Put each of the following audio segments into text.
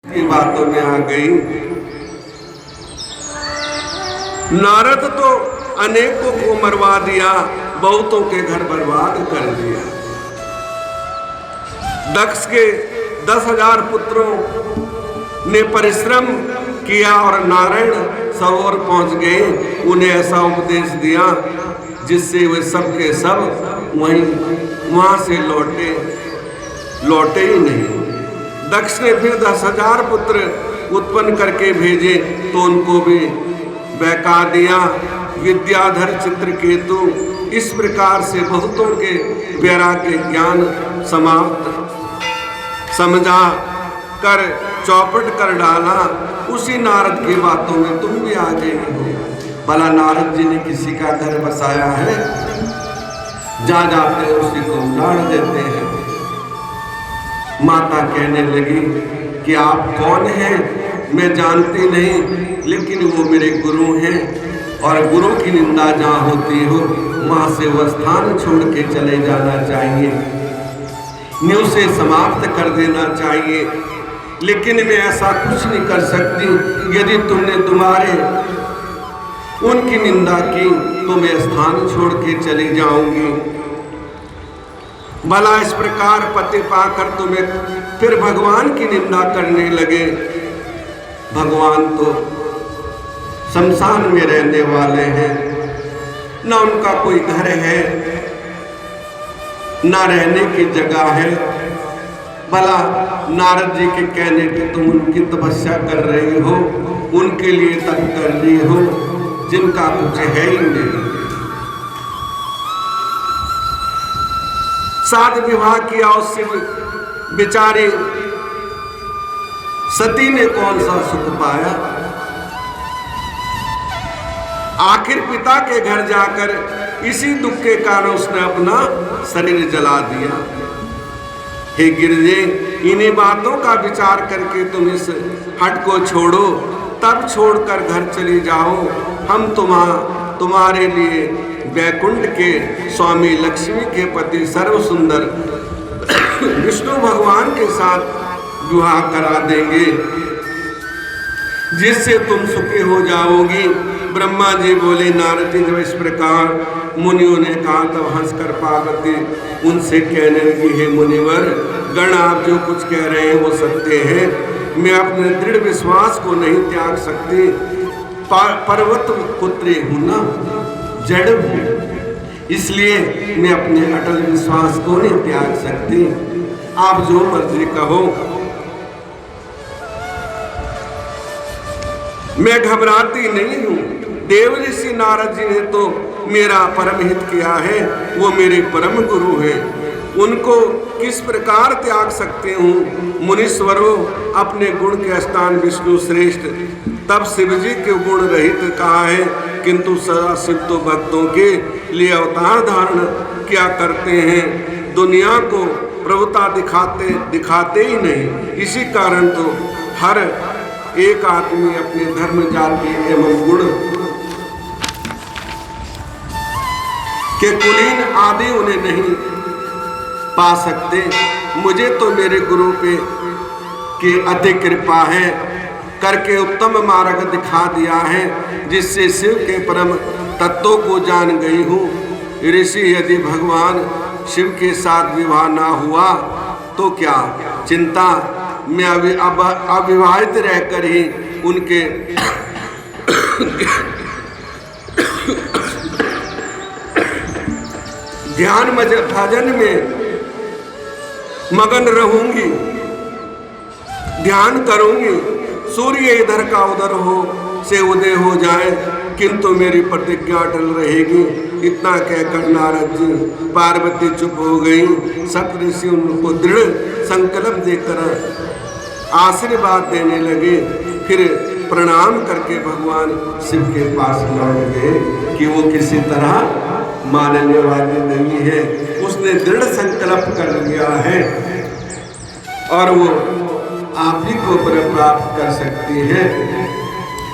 की बातों में आ गई। नारद तो अनेकों को मरवा दिया, बहुतों के घर बर्बाद कर दिया। दक्ष के 10,000 पुत्रों ने परिश्रम किया और नारायण सरोवर पहुंच गए। उन्हें ऐसा उपदेश दिया जिससे वे सब के सब वहां से लौटे ही नहीं। दक्ष ने फिर 10,000 पुत्र उत्पन्न करके भेजे तो उनको भी बहका दिया। विद्याधर, चित्रकेतु, इस प्रकार से बहुतों के वैराग्य ज्ञान समाप्त समझा कर चौपट कर डाला। उसी नारद की बातों में तुम भी आ गए हो। भला नारद जी ने किसी का घर बसाया है? जहाँ जाते हैं उसी को उजाड़ देते हैं। माता कहने लगी कि आप कौन हैं? मैं जानती नहीं, लेकिन वो मेरे गुरु हैं और गुरु की निंदा जहाँ होती हो वहाँ से वो स्थान छोड़ के चले जाना चाहिए, न्यू से समाप्त कर देना चाहिए। लेकिन मैं ऐसा कुछ नहीं कर सकती। यदि तुमने उनकी निंदा की तो मैं स्थान छोड़ के चली जाऊंगी। भला इस प्रकार पति पाकर तुम्हें फिर भगवान की निंदा करने लगे। भगवान तो शमशान में रहने वाले हैं, न उनका कोई घर है, न रहने की जगह है। भला नारद जी के कहने पे तुम उनकी तपस्या कर रही हो, उनके लिए तप कर रही हो जिनका कुछ है ही नहीं। साथ विवाह किया उससे बेचारे सती ने कौन सा सुख पाया? आखिर पिता के घर जाकर इसी दुख के कारण उसने अपना शरीर जला दिया। हे गिरजे, इन्हीं बातों का विचार करके तुम इस हट को छोड़ो, तब छोड़कर घर चली जाओ। हम तुम्हारे लिए वैकुंठ के स्वामी लक्ष्मी के पति सर्व सुंदर विष्णु भगवान के साथ विवाह करा देंगे, जिससे तुम सुखी हो जाओगी। ब्रह्मा जी बोले, नारद जी जब इस प्रकार मुनियों ने कहा तब हंसकर पार्वती उनसे कहने लगी, हे मुनिवर गण, आप जो कुछ कह रहे हैं वो सत्य है। मैं अपने दृढ़ विश्वास को नहीं त्याग सकती। पर्वत पुत्री हूं ना, जड़ हूं, इसलिए मैं अपने अटल विश्वास को नहीं त्याग सकती। आप जो मर्जी कहो, मैं घबराती नहीं हूं। देव ऋषि नारद जी ने तो मेरा परम हित किया है, वो मेरे परम गुरु हैं, उनको किस प्रकार त्याग सकते हूँ। मुनीश्वरों, अपने गुण के स्थान विष्णु श्रेष्ठ, तब शिव जी के गुण रहित कहा है, किंतु सदा शिव तो भक्तों के लिए अवतार धारण क्या करते हैं, दुनिया को प्रभुता दिखाते ही नहीं। इसी कारण तो हर एक आदमी अपने धर्म, जाति एवं गुण के कुलीन आदि उन्हें नहीं पा सकते। मुझे तो मेरे गुरु पे की अधिक कृपा है करके उत्तम मार्ग दिखा दिया है, जिससे शिव के परम तत्वों को जान गई हूँ। ऋषि, यदि भगवान शिव के साथ विवाह ना हुआ तो क्या चिंता, मैं अविवाहित रहकर ही उनके ध्यान भजन में मगन रहूंगी, ध्यान करूंगी। सूर्य इधर का उधर हो से उदय हो जाए, किंतु मेरी प्रतिज्ञा अटल रहेगी। इतना कहकर नारद जी पार्वती चुप हो गई। सप्तऋषि उनको दृढ़ संकल्प देकर आशीर्वाद देने लगे। फिर प्रणाम करके भगवान शिव के पास लौट गए कि वो किसी तरह मानने वाली नहीं है, उसने दृढ़ संकल्प कर लिया है और वो आप ही को प्राप्त कर सकती है।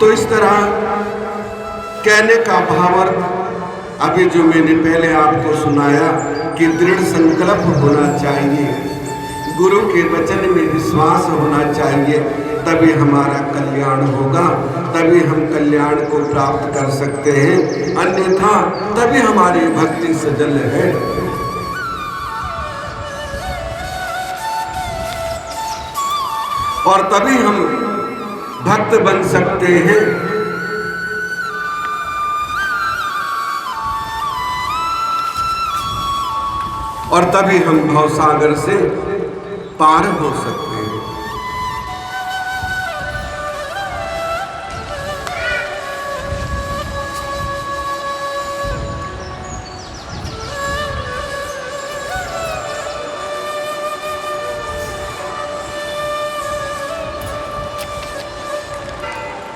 तो इस तरह कहने का भावार्थ अभी जो मैंने पहले आपको सुनाया कि दृढ़ संकल्प होना चाहिए। गुरु के वचन में विश्वास होना चाहिए, तभी हमारा कल्याण होगा, तभी हम कल्याण को प्राप्त कर सकते हैं। अन्यथा तभी हमारी भक्ति सजल है। और तभी हम भक्त बन सकते हैं। और तभी हम भवसागर से पार हो सकते हैं।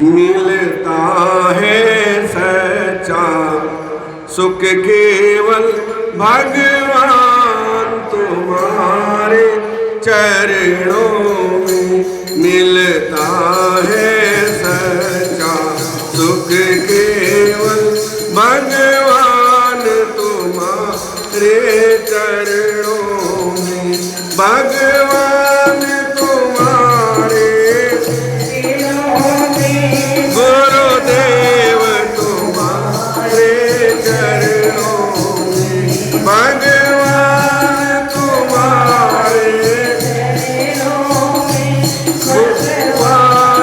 मिलता है सच्चा सुख केवल भगवान तुम्हारे चरणों में। मिलता है सच्चा सुख केवल भगवान तुम्हारे चरणों में। भगवान तुम्हारे गुरुदेव तुम्हारे चरणों में। भगवान तुम्हारे भगवान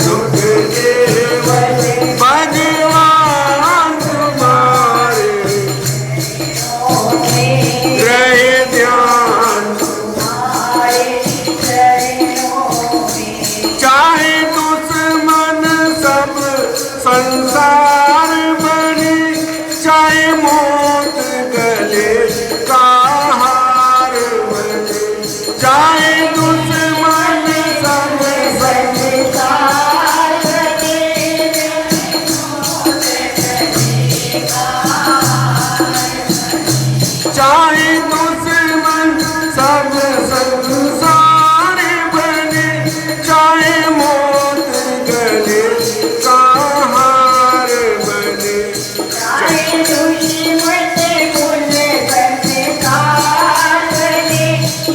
सुख केवल भगवान तुम्हारे रहे ध्यान। चाहे दुश्मन सब संसार बने, चाहे मौत गले का हार बने, चाहे दुश्मन सब संसार बने, चाहे दुश्मन सब संसार बने, चाहे मौत गले का हार बने, चाहे दुश्मन कुल संसार बने,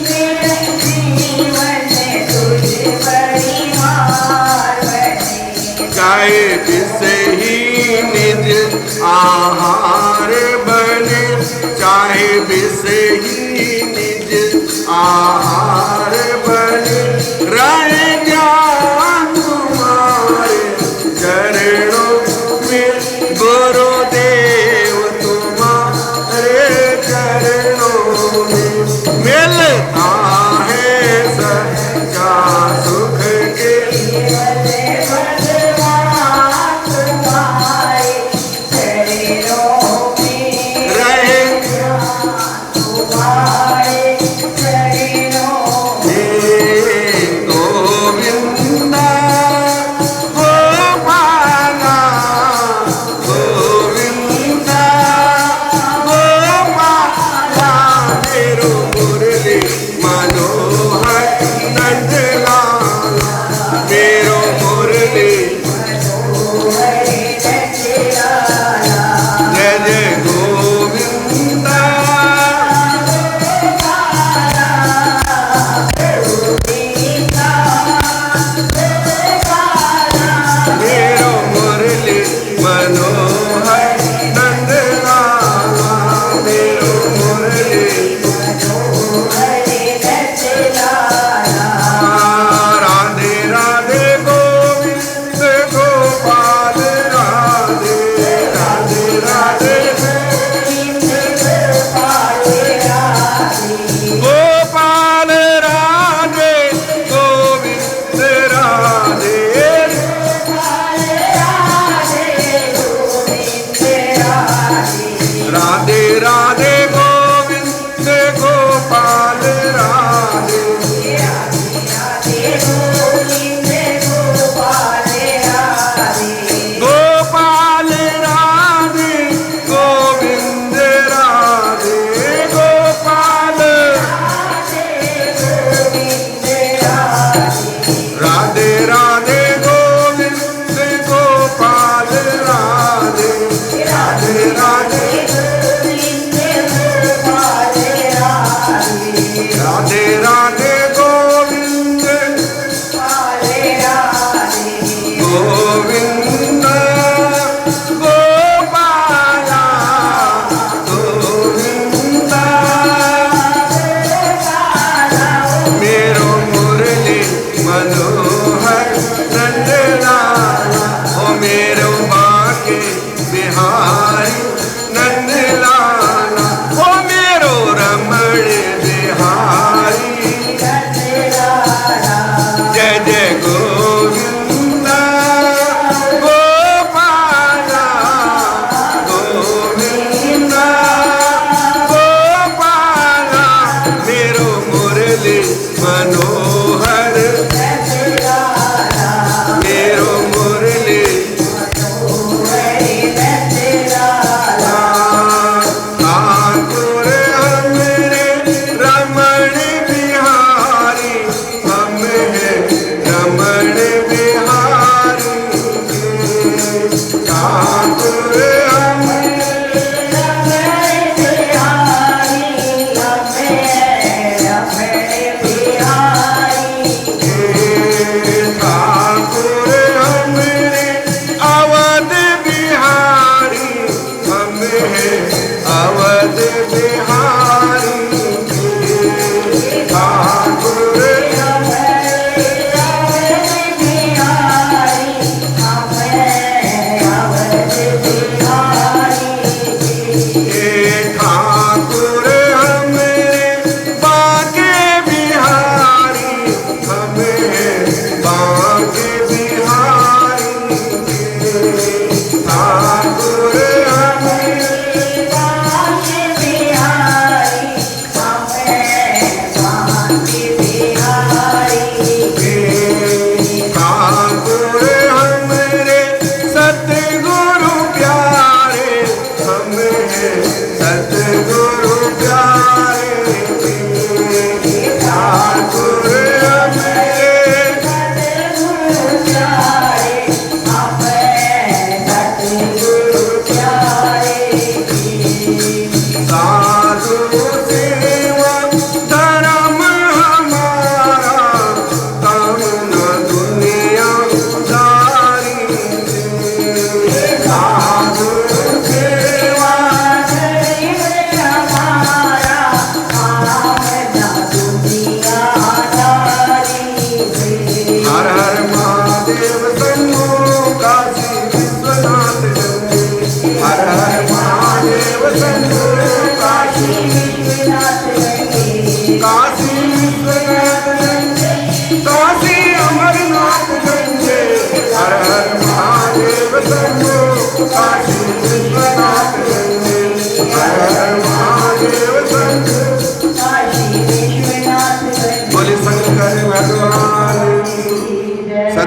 मेरा जीवन तुझ परिवार बने। चाहे जिससे ही निज आहार बने, चाहे विषे ही निज आहार बने, रहे ज्ञान तुम्हारे चरणों में, गुरुदेव तुम्हारे चरणों में मिलता है सच्चा सुख के भगवान तुम्हारे चरणों में, रहे तुम्हारे चरणों में।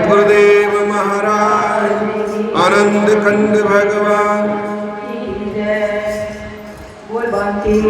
गुरुदेव महाराज, आनंद कंद भगवान। बोल बांके